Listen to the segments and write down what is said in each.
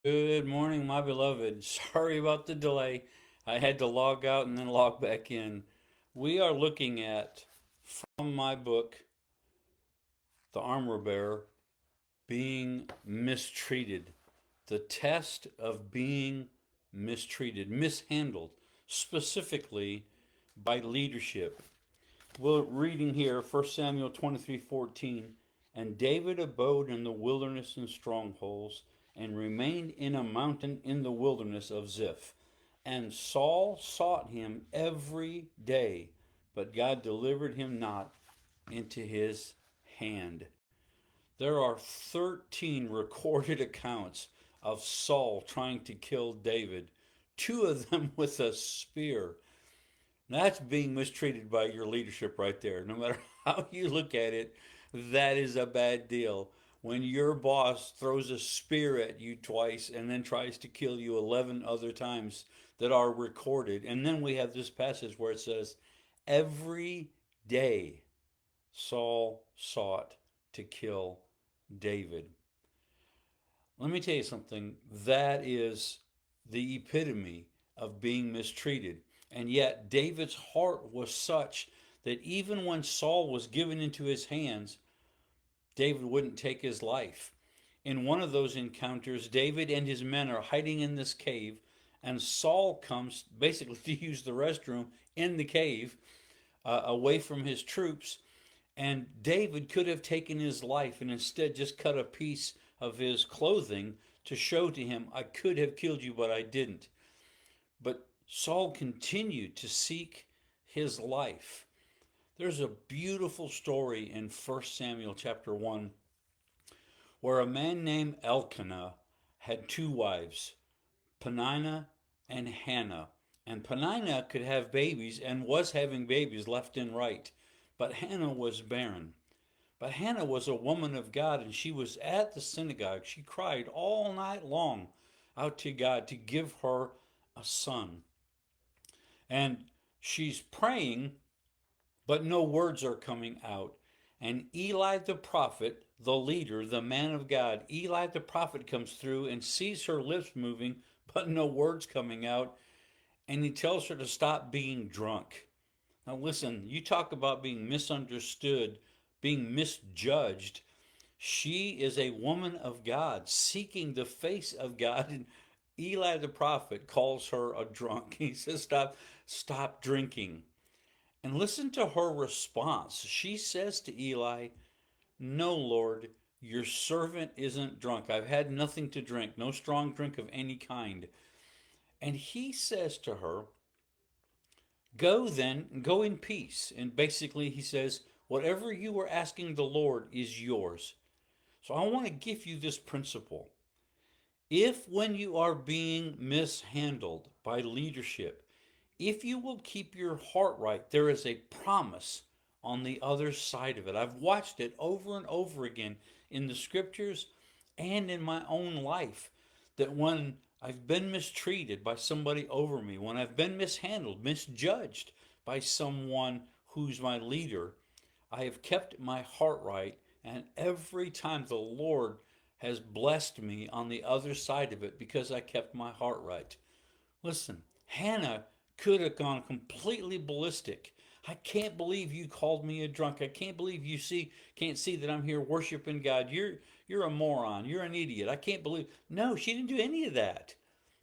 Good morning, my beloved. Sorry about the delay. I had to log out and then log back in. We are looking at, from my book, The Armor Bearer, being mistreated. The test of being mistreated, mishandled, specifically by leadership. We're reading here 1 Samuel 23:14. And David abode in the wilderness and strongholds, and remained in a mountain in the wilderness of Ziph. And Saul sought him every day, but God delivered him not into his hand. There are 13 recorded accounts of Saul trying to kill David, two of them with a spear. That's being mistreated by your leadership right there. No matter how you look at it, that is a bad deal. When your boss throws a spear at you twice and then tries to kill you 11 other times that are recorded. And then we have this passage where it says, every day Saul sought to kill David. Let me tell you something. That is the epitome of being mistreated. And yet, David's heart was such that even when Saul was given into his hands, David wouldn't take his life. In one of those encounters, David and his men are hiding in this cave, and Saul comes basically to use the restroom in the cave, away from his troops. And David could have taken his life and instead just cut a piece of his clothing to show to him, I could have killed you, but I didn't. But Saul continued to seek his life. There's a beautiful story in 1 Samuel chapter 1 where a man named Elkanah had two wives, Peninnah and Hannah. And Peninnah could have babies and was having babies left and right, but Hannah was barren. But Hannah was a woman of God, and she was at the synagogue. She cried all night long out to God to give her a son. And she's praying, but no words are coming out. And Eli the prophet, the leader, the man of God, Eli the prophet comes through and sees her lips moving, but no words coming out. And he tells her to stop being drunk. Now, listen, you talk about being misunderstood, being misjudged. She is a woman of God, seeking the face of God. And Eli the prophet calls her a drunk. He says, stop drinking. And listen to her response. She says to Eli, no, Lord, your servant isn't drunk. I've had nothing to drink, no strong drink of any kind. And he says to her, go then, go in peace. And basically, he says, whatever you were asking the Lord is yours. So I want to give you this principle. If when you are being mishandled by leadership, if you will keep your heart right, there is a promise on the other side of it. I've watched it over and over again in the scriptures and in my own life that when I've been mistreated by somebody over me, when I've been mishandled, misjudged by someone who's my leader, I have kept my heart right, and every time the Lord has blessed me on the other side of it because I kept my heart right. Listen, Hannah could have gone completely ballistic. I can't believe you called me a drunk. I can't believe you can't see that I'm here worshiping God. You're a moron. You're an idiot. I can't believe. No, she didn't do any of that.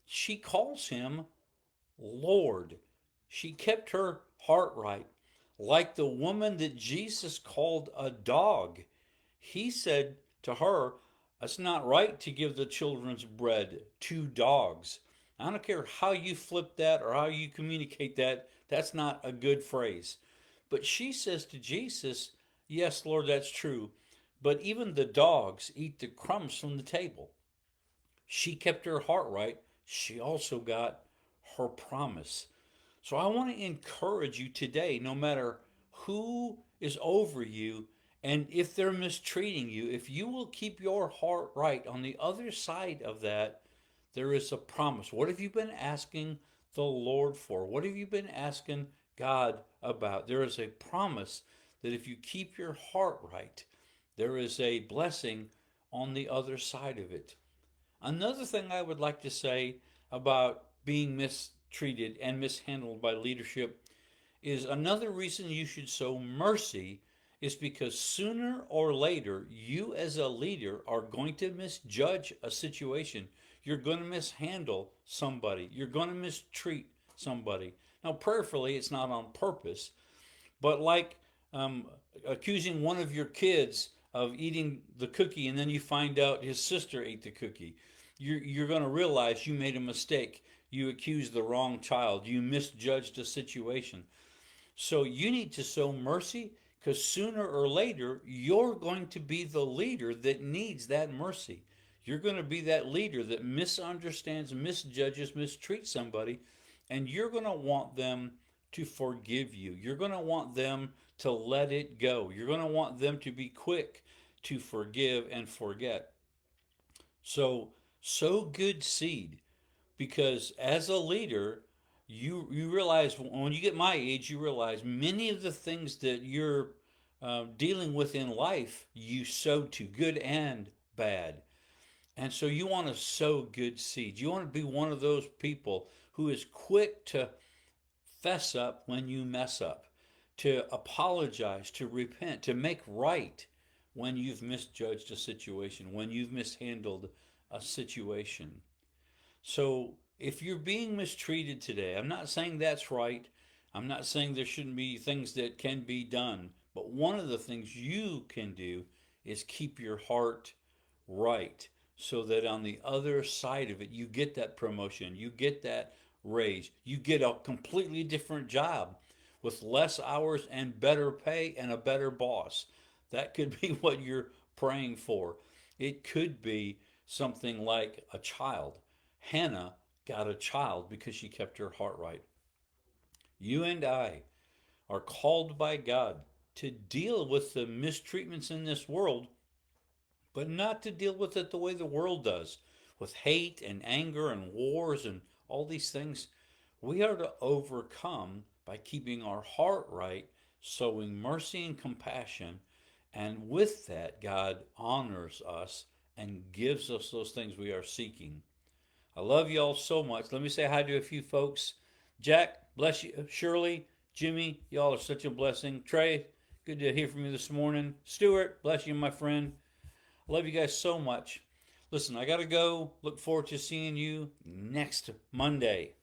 She calls him Lord. She kept her heart right. Like the woman that Jesus called a dog. He said to her, it's not right to give the children's bread to dogs. I don't care how you flip that or how you communicate that, that's not a good phrase. But she says to Jesus, yes, Lord, that's true. But even the dogs eat the crumbs from the table. She kept her heart right. She also got her promise. So I want to encourage you today, no matter who is over you and if they're mistreating you, if you will keep your heart right on the other side of that, there is a promise. What have you been asking the Lord for? What have you been asking God about? There is a promise that if you keep your heart right, there is a blessing on the other side of it. Another thing I would like to say about being mistreated and mishandled by leadership is another reason you should show mercy is because sooner or later, you as a leader are going to misjudge a situation. You're going to mishandle somebody. You're going to mistreat somebody. Now, prayerfully, it's not on purpose, but like um, accusing one of your kids of eating the cookie and then you find out his sister ate the cookie, you're going to realize you made a mistake. You accused the wrong child. You misjudged a situation. So you need to show mercy because sooner or later, you're going to be the leader that needs that mercy. You're going to be that leader that misunderstands, misjudges, mistreats somebody, and you're going to want them to forgive you. You're going to want them to let it go. You're going to want them to be quick to forgive and forget. So, sow good seed because as a leader, you realize when you get my age, you realize many of the things that you're dealing with in life, you sow to good and bad. And so you want to sow good seeds. You want to be one of those people who is quick to fess up when you mess up, to apologize, to repent, to make right when you've misjudged a situation, when you've mishandled a situation. So if you're being mistreated today, I'm not saying that's right. I'm not saying there shouldn't be things that can be done. But one of the things you can do is keep your heart right so that on the other side of it, you get that promotion, you get that raise, you get a completely different job with less hours and better pay and a better boss. That could be what you're praying for. It could be something like a child. Hannah got a child because she kept her heart right. You and I are called by God to deal with the mistreatments in this world, but not to deal with it the way the world does, with hate and anger and wars and all these things. We are to overcome by keeping our heart right, sowing mercy and compassion, and with that, God honors us and gives us those things we are seeking. I love y'all so much. Let me say hi to a few folks. Jack, bless you. Shirley, Jimmy, y'all are such a blessing. Trey, good to hear from you this morning. Stuart, bless you, my friend. I love you guys so much. Listen, I got to go. Look forward to seeing you next Monday.